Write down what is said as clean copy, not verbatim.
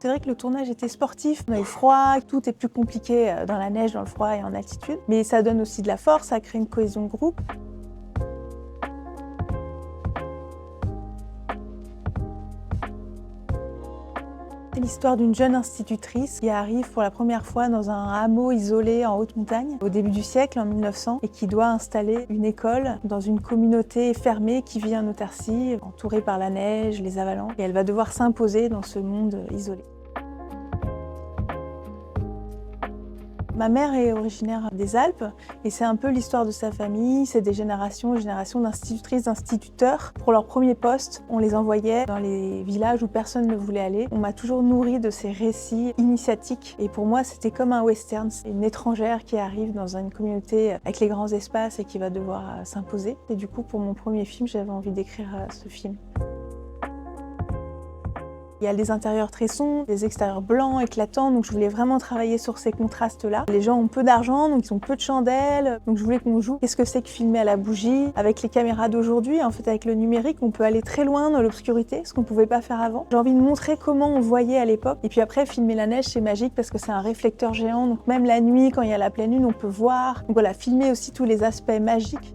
C'est vrai que le tournage était sportif, on avait froid, tout est plus compliqué dans la neige, dans le froid et en altitude. Mais ça donne aussi de la force, ça crée une cohésion de groupe. C'est l'histoire d'une jeune institutrice qui arrive pour la première fois dans un hameau isolé en haute montagne au début du siècle, en 1900, et qui doit installer une école dans une communauté fermée qui vit en autarcie, entourée par la neige, les avalanches, et elle va devoir s'imposer dans ce monde isolé. Ma mère est originaire des Alpes et c'est un peu l'histoire de sa famille. C'est des générations et générations d'institutrices, d'instituteurs. Pour leur premier poste, on les envoyait dans les villages où personne ne voulait aller. On m'a toujours nourrie de ces récits initiatiques et pour moi, c'était comme un western. C'est une étrangère qui arrive dans une communauté avec les grands espaces et qui va devoir s'imposer. Et du coup, pour mon premier film, j'avais envie d'écrire ce film. Il y a des intérieurs très sombres, des extérieurs blancs, éclatants, donc je voulais vraiment travailler sur ces contrastes-là. Les gens ont peu d'argent, donc ils ont peu de chandelles, donc je voulais qu'on joue qu'est-ce que c'est que filmer à la bougie. Avec les caméras d'aujourd'hui, en fait avec le numérique, on peut aller très loin dans l'obscurité, ce qu'on pouvait pas faire avant. J'ai envie de montrer comment on voyait à l'époque. Et puis après, filmer la neige, c'est magique parce que c'est un réflecteur géant, donc même la nuit, quand il y a la pleine lune, on peut voir. Donc voilà, filmer aussi tous les aspects magiques.